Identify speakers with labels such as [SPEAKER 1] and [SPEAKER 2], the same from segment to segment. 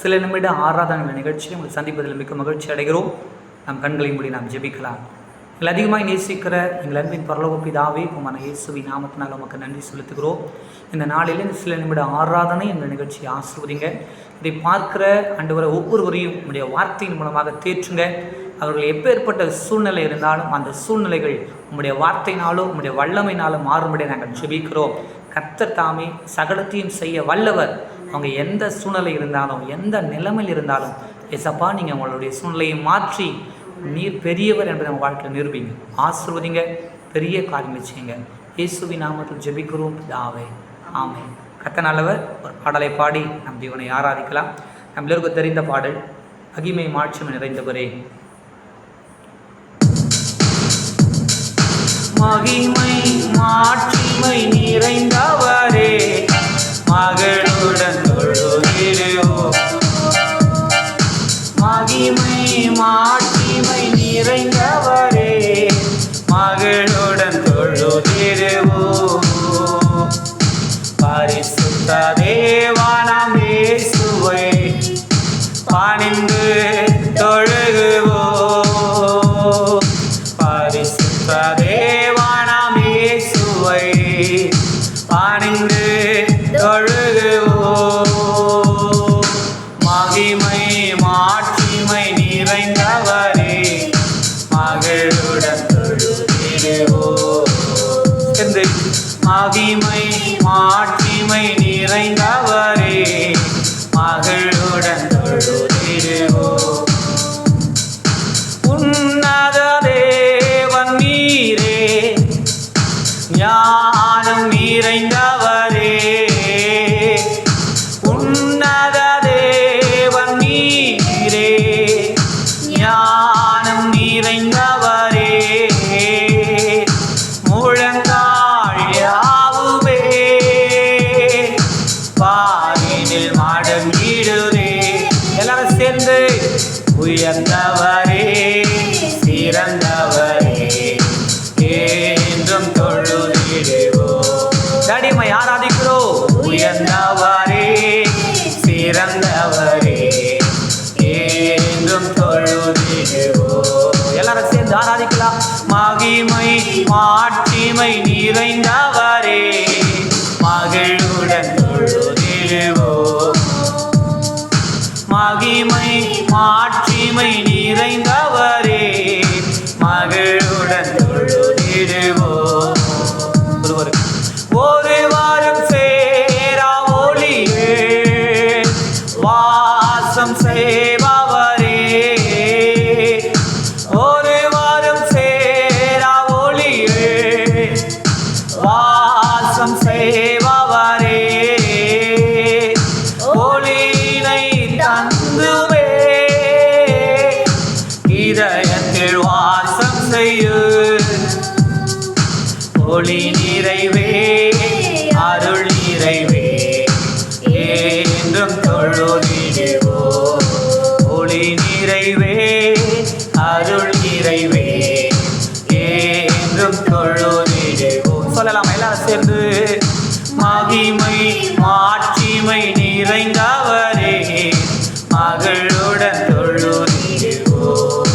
[SPEAKER 1] சில நிமிட ஆராதனை நிகழ்ச்சியை உங்களை சந்திப்பதில் மிக்க மகிழ்ச்சி அடைகிறோம். நம் கண்களை மூடி நாம் ஜெபிக்கலாம். எங்களை அதிகமாக நேசிக்கிற எங்கள் அன்பின் பரலோக பிதாவே, உமான இயேசுவின் நாமத்தினால் உமக்கு நன்றி செலுத்துகிறோம். இந்த நாளில் இந்த சில நிமிட ஆராதனை எங்கள் நிகழ்ச்சியை ஆசிர்வதிங்க. இதை பார்க்கிற ஆண்டவரை ஒவ்வொருவரையும் உங்களுடைய வார்த்தையின் மூலமாக தேற்றுங்க. அவர்கள் எப்பேற்பட்ட சூழ்நிலை இருந்தாலும் அந்த சூழ்நிலைகள் உங்களுடைய வார்த்தையினாலும் உங்களுடைய வல்லமையினாலும் மாறும்படி நாங்கள் ஜெபிக்கிறோம். கர்த்தர் தாமே சகலத்தையும் செய்ய வல்லவர். அவங்க எந்த சூழ்நிலை இருந்தாலும் எந்த நிலைமையில் இருந்தாலும் ஏசப்பா, நீங்கள் உங்களுடைய சூழ்நிலையை மாற்றி நீர் பெரியவர் என்பதை உங்கள் வாழ்க்கையில் நிரூபிங்க. ஆசீர்வதிங்க, பெரிய காரியங்களை செய்யுங்க. இயேசுவின் நாமத்தில் ஜெபிக்கிறோம் பிதாவே, ஆமென். கர்த்தர் நல்லவர். ஒரு பாடலை பாடி நம் தேவனை ஆராதிக்கலாம். நம் எல்லோருக்கும் தெரிந்த பாடல், மகிமை மாட்சிமை நிறைந்தவரே. மகிமை மாட்சிமை நிறைந்தவரே, மகளுடன் தொழுகிறோம். மகிமை மாட்சிமை நிறைந்தவரே, மகளுடன் தொழுகிறோம். பரிசுத்த தேவானாம் இயேசுவை பணிந்து தொழுகுவோம். பரிசுத்த தேவானாம் இயேசுவை பணிந்து தொழுகுவோம். மகிமை மாட்சிமை நிறைந்தவரே, மகளுடன் தொழுகிறோம். மகிமை மாட்சிமை நிறைந்தவரே, மகளுடன் தொழுகிறோம். உன்னத தேவன் நீரே, ஞானம் நிறைந்தவரே. உன்னத தேவன் நீரே, ஞானம் நிறைந்தவரே. முழங்கால் யாவுமே பாரினில் மடங்கிடுதே. எல்லாரும் சேர்ந்து உயர்ந்தவரே, சிறந்தவரே, என்றும் தொழுதிடுவோம். தடிமை ஆராதிக்கிறோம். உயர்ந்தவரே, சிறந்தவரே, என்றும் தொழுதிடுவோம். எல்லாரும் சேர்ந்து ஆராதிக்கலாம். மகிமை மாட்சிமை நிறைந்தவரே, மகளுடன் தொழுதிடுவோம். மகிமை மாட்சிமை நிறைந்தவரே, மகளுடன் தொழுதிடுவோம். ஒருவரும் சேரா ஒளியே, வாசம் செய்பவரே. ஒருவரும் சேரா ஒளியே, வாசம் செய்பவரே. ஒளியினை தந்துவே இதயத்தில் வாசம் செய்யும். ஒளி நிறைவே, அருள் நிறைவே, என்றும் தொழுதிடுவோம். ஒளி நிறைவே, அருள் நிறைவே, என்றும் தொழுதிடுவோம். சொல்லலாம் எல்லாரும் சேர்ந்து. மகிமை மாட்சிமை நிறைந்தவரே, மகளுடன் தொழுதிடுவோம்.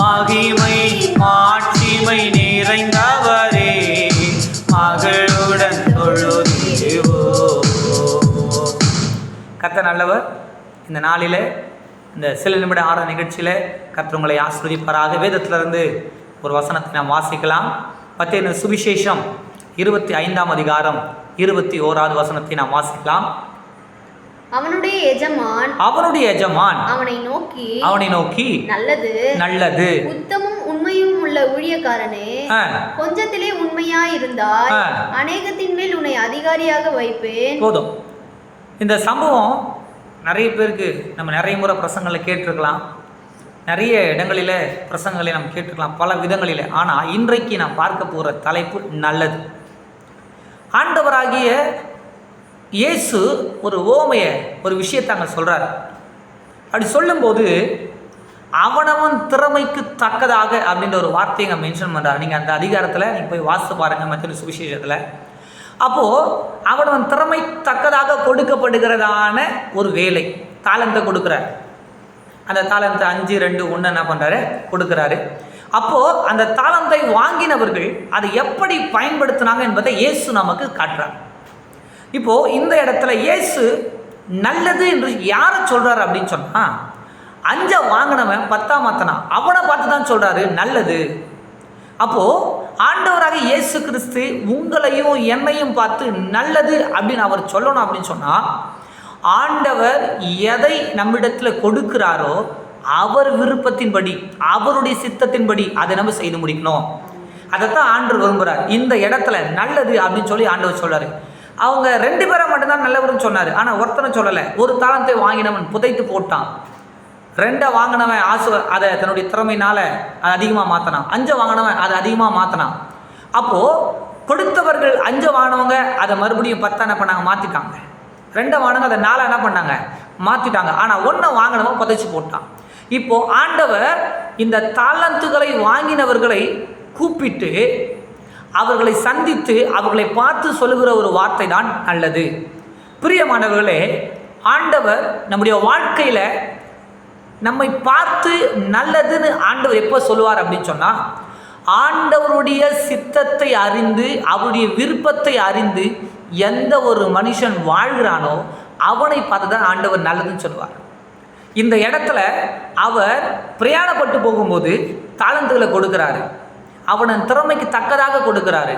[SPEAKER 1] மகிமை மாட்சிமை நிறைந்தவரே, மகளுடன் தொழுதிடுவோம். கர்த்தர் நல்லவர். இந்த நாளில் இந்த சில நிமிட ஆராதனை நிகழ்ச்சியில் கர்த்தர் உங்களை ஆசீர்வதிப்பாராக. வேதத்திலிருந்து ஒரு வசனத்தை நாம் வாசிக்கலாம். மத்தேயு சுவிசேஷம் 25ஆம் அதிகாரம் 21வது வசனத்தை நாம் வாசிக்கலாம்.
[SPEAKER 2] அவனுடைய எஜமான்
[SPEAKER 1] அவனை நோக்கி நல்லது
[SPEAKER 2] உத்தமும் உண்மையும் உள்ள ஊழியக்காரனே, கொஞ்சத்திலே உண்மையாயிருந்தால் அநேகத்தின் மேல் உன்னை அதிகாரியாக வைப்பேன்.
[SPEAKER 1] போதும். இந்த சம்பவம் நிறைய பேருக்கு நம்ம நிறைய முறை பிரசங்களை கேட்டிருக்கலாம், நிறைய இடங்களில் பிரசங்களை நாம் கேட்டிருக்கலாம், பல விதங்களில். ஆனால் இன்றைக்கு நாம் பார்க்க போகிற தலைப்பு நல்லது. ஆண்டவராகிய இயேசு ஒரு ஓமையை, ஒரு விஷயத்தை அங்கே சொல்கிறார். அப்படி சொல்லும்போது அவனவன் திறமைக்கு தக்கதாக அப்படின்ற ஒரு வார்த்தையை அங்கே மென்ஷன் பண்ணுறார். நீங்கள் அந்த அதிகாரத்தில் நீங்கள் போய் வாசித்து பாருங்கள். மத்தேயு சுவிசேஷத்தில் அப்போது அவன் திறமை தக்கதாக கொடுக்கப்படுகிறதான ஒரு வேலை, தாளந்தை கொடுக்குறார். அந்த தாளந்தை 5, 2, 1 என்ன பண்ணுறாரு, கொடுக்குறாரு. அப்போது அந்த தாளந்தை வாங்கினவர்கள் அதை எப்படி பயன்படுத்தினாங்க என்பதை இயேசு நமக்கு காட்டுறார். இப்போது இந்த இடத்துல இயேசு நல்லது என்று யாரை சொல்கிறார் அப்படின்னு சொன்னால், 5 வாங்கினவன் 10 மாற்றினான், அவனை பார்த்து தான் சொல்கிறாரு நல்லது. அப்போது ஆண்டவராக இயேசு கிறிஸ்து உங்களையும் என்னையும் பார்த்து நல்லது அப்படின்னு அவர் சொல்லணும் அப்படின்னு சொன்னால், ஆண்டவர் எதை நம்மிடத்தில் கொடுக்கிறாரோ அவர் விருப்பத்தின்படி, அவருடைய சித்தத்தின்படி அதை நம்ம செய்து முடிக்கணும். அதைத்தான் ஆண்டவர் விரும்புகிறார். இந்த இடத்துல நல்லது அப்படின்னு சொல்லி ஆண்டவர் சொல்கிறார். அவங்க 2 பேரை மட்டும்தான் நல்லவர்னு சொன்னார், ஆனால் ஒருத்தனை சொல்லலை. ஒரு தாளந்தை வாங்கினவன் புதைத்து போட்டான், 2 வாங்கினவன் அதை தன்னுடைய திறமையினால் அதை அதிகமாக மாற்றினான், 5 வாங்கினவன் அதை அதிகமாக மாற்றினான். அப்போது கொடுத்தவர்கள் 5 வாங்கினவங்க அதை மறுபடியும் 10 என்ன பண்ணாங்க, மாற்றிட்டாங்க. 2 வாங்கினவங்க அதை 4 என்ன பண்ணாங்க, மாற்றிட்டாங்க. ஆனால் 1 வாங்கினவன் புதைச்சி போட்டான். இப்போது ஆண்டவர் இந்த தாளந்துகளை வாங்கினவர்களை கூப்பிட்டு அவர்களை சந்தித்து அவர்களை பார்த்து சொல்லுகிற ஒரு வார்த்தை தான் நல்லது. பிரியமானவர்களே, ஆண்டவர் நம்முடைய வாழ்க்கையில் நம்மை பார்த்து நல்லதுன்னு ஆண்டவர் எப்போ சொல்லுவார் அப்படின்னு சொன்னால், ஆண்டவருடைய சித்தத்தை அறிந்து அவருடைய விருப்பத்தை அறிந்து எந்த ஒரு மனுஷன் வாழ்கிறானோ அவனை பார்த்து தான் ஆண்டவர் நல்லதுன்னு சொல்லுவார். இந்த இடத்துல அவர் பிரயாணப்பட்டு போகும்போது தாளந்துகளை கொடுக்குறாரு, அவனின் திறமைக்கு தக்கதாக கொடுக்குறாரு.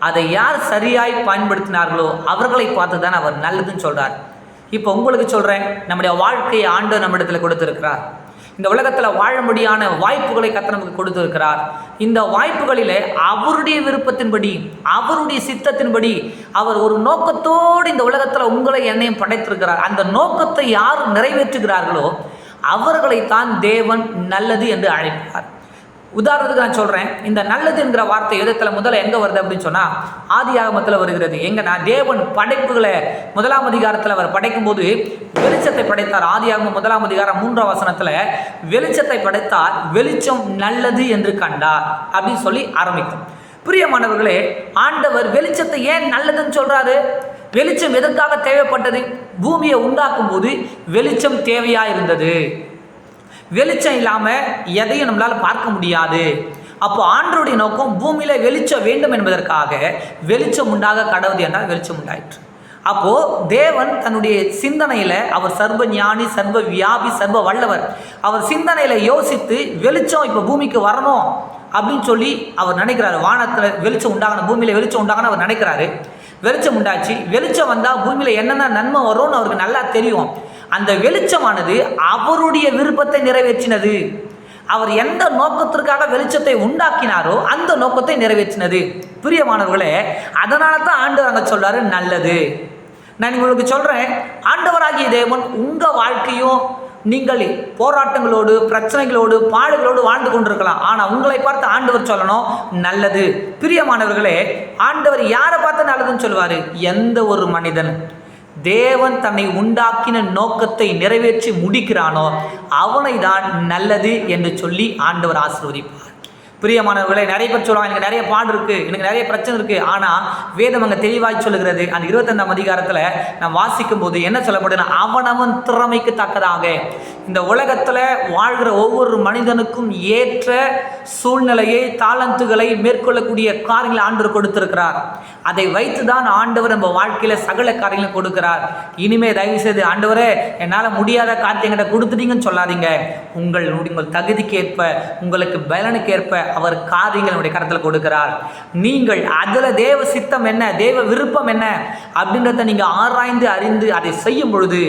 [SPEAKER 1] அதை யார் சரியாய் பயன்படுத்தினார்களோ அவர்களை பார்த்து தான் அவர் நல்லதுன்னு சொல்கிறார். இப்போ உங்களுக்கு சொல்கிறேன், நம்முடைய வாழ்க்கையை ஆண்டவர் நம்மிடத்தில் கொடுத்துருக்கிறார். இந்த உலகத்தில் வாழும்படியான வாய்ப்புகளை கர்த்தர் நமக்கு கொடுத்திருக்கிறார். இந்த வாய்ப்புகளிலே அவருடைய விருப்பத்தின்படி, அவருடைய சித்தத்தின்படி அவர் ஒரு நோக்கத்தோடு இந்த உலகத்தில் உங்களை என்னையும் படைத்திருக்கிறார். அந்த நோக்கத்தை யார் நிறைவேற்றுகிறார்களோ அவர்களைத்தான் தேவன் நல்லது என்று அழைப்பார். உதாரணத்துக்கு நான் சொல்கிறேன், இந்த நல்லது என்கிற வார்த்தை எதத்தில் முதல்ல எங்கே வருது அப்படின்னு சொன்னால், ஆதியாகமத்தில் வருகிறது. எங்கன்னா தேவன் படைப்புகளை 1ஆம் அதிகாரத்தில் அவர் படைக்கும் போது வெளிச்சத்தை படைத்தார். ஆதியாகமம் 1ஆம் அதிகாரம் 3ஆம் வசனத்தில் வெளிச்சத்தை படைத்தார், வெளிச்சம் நல்லது என்று கண்டார் அப்படின்னு சொல்லி ஆரம்பிக்கும். பிரியமானவர்களே, ஆண்டவர் வெளிச்சத்தை ஏன் நல்லதுன்னு சொல்கிறாரு? வெளிச்சம் எதற்காக தேவைப்பட்டது? பூமியை உண்டாக்கும் போது வெளிச்சம் தேவையாக இருந்தது. வெளிச்சம் இல்லாமல் எதையும் நம்மளால் பார்க்க முடியாது. அப்போ ஆண்டவருடைய நோக்கம் பூமியில் வெளிச்சம் வேண்டும் என்பதற்காக வெளிச்சம் உண்டாக கடவுது என்றால் வெளிச்சம் உண்டாயிற்று. அப்போது தேவன் தன்னுடைய சிந்தனையில், அவர் சர்வ ஞானி, சர்வ வியாபி, சர்வ வல்லவர், அவர் சிந்தனையில் யோசித்து வெளிச்சம் இப்போ பூமிக்கு வரணும் அப்படின்னு சொல்லி அவர் நினைக்கிறாரு. வானத்தில் வெளிச்சம் உண்டாகணும், பூமியில் வெளிச்சம் உண்டாகணும் அவர் நினைக்கிறாரு. வெளிச்சம் உண்டாச்சு. வெளிச்சம் வந்தால் பூமியில் என்னென்ன நன்மை வரும்னு அவருக்கு நல்லா தெரியும். அந்த வெளிச்சமானது அவருடைய விருப்பத்தை நிறைவேற்றினது. அவர் எந்த நோக்கத்திற்காக வெளிச்சத்தை உண்டாக்கினாரோ அந்த நோக்கத்தை நிறைவேற்றினது. பிரியமானவர்களே, அதனால தான் ஆண்டவர் அங்கே சொல்றாரு நல்லது. நான் உங்களுக்கு சொல்கிறேன், ஆண்டவராகிய தேவன் உங்கள் வாழ்க்கையும் நீங்கள் போராட்டங்களோடு, பிரச்சனைகளோடு, பாடுகளோடு வாழ்ந்து கொண்டிருக்கலாம். ஆனால் உங்களை பார்த்து ஆண்டவர் சொல்லணும் நல்லது. பிரியமானவர்களே, ஆண்டவர் யாரை பார்த்து நல்லதுன்னு சொல்லுவார்? எந்த ஒரு மனிதன் தேவன் தன்னை உண்டாக்கின நோக்கத்தை நிறைவேற்றி முடிக்கிறானோ அவனை தான் நல்லது என்று சொல்லி ஆண்டவர் ஆசீர்வதிப்பார். பிரியமானவர்களே, நிறைய பேர் சொல்லுவாங்க, எனக்கு நிறைய பாடு இருக்குது, எனக்கு நிறைய பிரச்சனை இருக்குது. ஆனால் வேதம் அங்கே தெளிவாய் சொல்லுகிறது. அந்த 25ஆம் அதிகாரத்தில் நான் வாசிக்கும் போது என்ன சொல்லப்படுதுன்னா, அவனவன் திறமைக்கு தக்கதாக இந்த உலகத்தில் வாழ்கிற ஒவ்வொரு மனிதனுக்கும் ஏற்ற சூழ்நிலையை, தாளந்துகளை மேற்கொள்ளக்கூடிய காரியங்களை ஆண்டவர் கொடுத்திருக்கிறார். அதை வைத்து தான் ஆண்டவர் நம்ம வாழ்க்கையில் சகல காரியங்களை கொடுக்கிறார். இனிமேல் தயவு செய்து ஆண்டவரே என்னால் முடியாத காரியங்களை கொடுத்துட்டீங்கன்னு சொல்லாதீங்க. உங்கள் தகுதிக்கு ஏற்ப, உங்களுக்கு பலனுக்கு ஏற்ப அவர் காரியங்களுடைய கருத்தில் கொடுக்கிறார். நீங்கள் அதில் தேவ சித்தம் என்ன, தேவ விருப்பம் என்ன அப்படின்றத நீங்கள் ஆராய்ந்து அறிந்து அதை செய்யும் பொழுது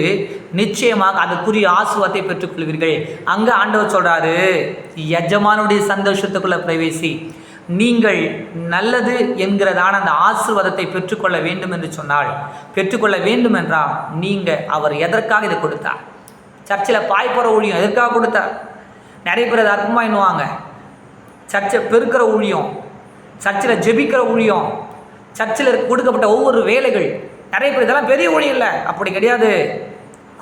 [SPEAKER 1] நிச்சயமாக அதுக்குரிய ஆசீர்வாதத்தை பெற்றுக்கொள்வீர்கள். அங்கே ஆண்டவர் சொல்றாரு, எஜமானுடைய சந்தோஷத்துக்குள்ள பிரவேசி. நீங்கள் நல்லது என்கிறதான அந்த ஆசீர்வாதத்தை பெற்றுக்கொள்ள வேண்டும் என்று சொன்னால், பெற்றுக்கொள்ள வேண்டும் என்றால் நீங்கள் அவர் எதற்காக இதை கொடுத்தார்? சர்ச்சில் பாய்ப்புற ஊழியம் எதற்காக கொடுத்தார்? நிறைய பேர் அதை அற்பமாக எண்ணுவாங்க. சர்ச்சை பெருக்கிற ஊழியம், சர்ச்சில் ஜெபிக்கிற ஊழியம், சர்ச்சில் கொடுக்கப்பட்ட ஒவ்வொரு வேலைகள், நிறைய பேர் இதெல்லாம் பெரிய ஊழியம் இல்லை. அப்படி கிடையாது.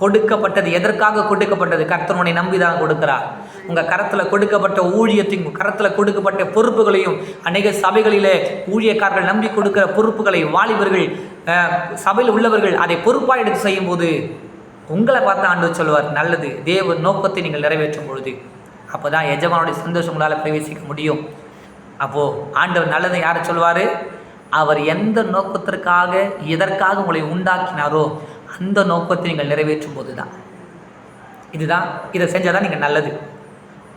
[SPEAKER 1] கொடுக்கப்பட்டது எதற்காக கொடுக்கப்பட்டது? கர்த்தர் உன்னை நம்பி தான் கொடுக்கிறார். உங்கள் கரத்தில் கொடுக்கப்பட்ட ஊழியத்தையும், உங்கள் கரத்தில் கொடுக்கப்பட்ட பொறுப்புகளையும், அநேக சபைகளிலே ஊழியக்காரர்கள் நம்பி கொடுக்கிற பொறுப்புகளை வாலிபர்கள், சபையில் உள்ளவர்கள் அதை பொறுப்பாக எடுத்து செய்யும் போது உங்களை பார்த்து ஆண்டவர் சொல்லுவார், நல்லது, தேவ நோக்கத்தை நீங்கள் நிறைவேற்றும் பொழுது அப்போ தான் எஜமானுடைய சந்தோஷம் உங்களால் பிரவேசிக்க முடியும். அப்போது ஆண்டவர் நல்லதை யாரை சொல்வார்? அவர் எந்த நோக்கத்திற்காக எதற்காக உங்களை உண்டாக்கினாரோ அந்த நோக்கத்தை நீங்கள் நிறைவேற்றும் போது தான். இதை செஞ்சால் தான் நீங்கள் நல்லது.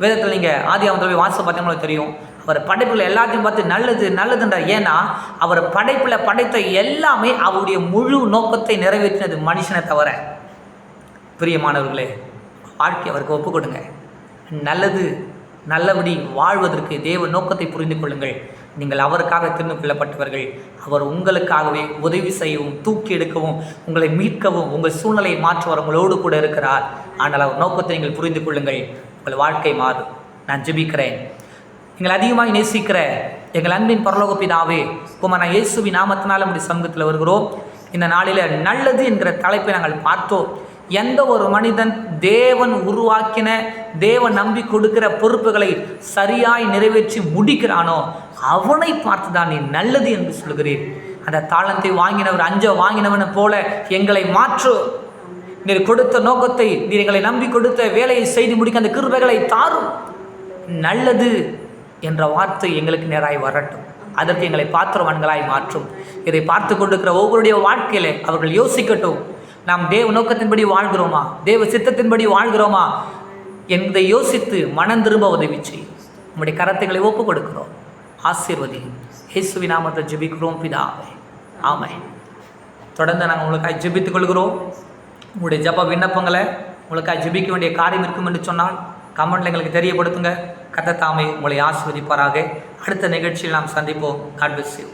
[SPEAKER 1] வேதத்தில் நீங்கள் ஆதியாகமத்தில் வாச பார்த்தீங்கன்னா தெரியும், அவர் படைப்புகளை எல்லாத்தையும் பார்த்து நல்லது நல்லதுன்றார். ஏன்னா அவர் படைப்பில் படைத்த எல்லாமே அவருடைய முழு நோக்கத்தை நிறைவேற்றினது மனுஷனை தவிர. பிரியமானவர்களே, வாழ்க்கை அவருக்கு ஒப்பு கொடுங்க. நல்லது நல்லபடி வாழ்வதற்கு தேவ நோக்கத்தை புரிந்து கொள்ளுங்கள். நீங்கள் அவருக்காக தெரிந்து கொள்ளப்பட்டவர்கள். அவர் உங்களுக்காகவே உதவி செய்யவும், தூக்கி எடுக்கவும், உங்களை மீட்கவும், உங்கள் சூழ்நிலையை மாற்றுவார் உங்களோடு கூட இருக்கிறார். ஆனால் அவர் நோக்கத்தை நீங்கள் புரிந்து கொள்ளுங்கள், உங்கள் வாழ்க்கை மாறும். நான் ஜெபிக்கிறேன். எங்களை அதிகமாக நேசிக்கிற எங்கள் அன்பின் பரலோக பிதாவே, குமாரன் இயேசுவின் நாமத்தினால நம்முடைய சமூகத்தில் வருகிறோம். இந்த நாளில் நல்லது என்கிற தலைப்பை நாங்கள் பார்த்தோம். எந்த ஒரு மனிதன் தேவன் உருவாக்கின, தேவன் நம்பி கொடுக்கிற பொறுப்புகளை சரியாய் நிறைவேற்றி முடிக்கிறானோ அவனை பார்த்து தான் நீ நல்லது என்று சொல்கிறீர். அந்த தாளத்தை வாங்கினவர், வாங்கினவனை போல எங்களை மாற்று. நீர் கொடுத்த நோக்கத்தை, நீர் எங்களை நம்பி கொடுத்த வேலையை செய்து முடிக்க அந்த கிருபைகளை தாரும். நல்லது என்ற வார்த்தை எங்களுக்கு நேராய் வரட்டும். அதற்கு எங்களை பாத்திரவான்களாய் மாற்றும். இதை பார்த்து கொண்டிருக்கிற ஒவ்வொருடைய வாழ்க்கையில அவர்கள் யோசிக்கட்டும், நாம் தேவ நோக்கத்தின்படி வாழ்கிறோமா, தேவ சித்தத்தின்படி வாழ்கிறோமா என்பதை யோசித்து மனம் திரும்ப உதவி செய். நம்முடைய கரத்தைகளை ஒப்பு கொடுக்கிறோம். ஆசீர்வதி. இயேசுவின் நாமத்தை ஜெபிக்கிறோம் பிதாவே, ஆமென். தொடர்ந்து நாங்கள் உங்களுக்காக ஜெபித்துக் கொள்கிறோம். உங்களுடைய ஜெப விண்ணப்பங்களை, உங்களுக்காக ஜெபிக்க வேண்டிய காரியம் இருக்கும் என்று சொன்னால் கமெண்ட்ல எங்களுக்கு தெரியப்படுத்துங்க. கர்த்தர் தாமே உங்களை ஆசீர்வதிப்பாராக. அடுத்த நிகழ்ச்சியில் நாம் சந்திப்போம். God bless you.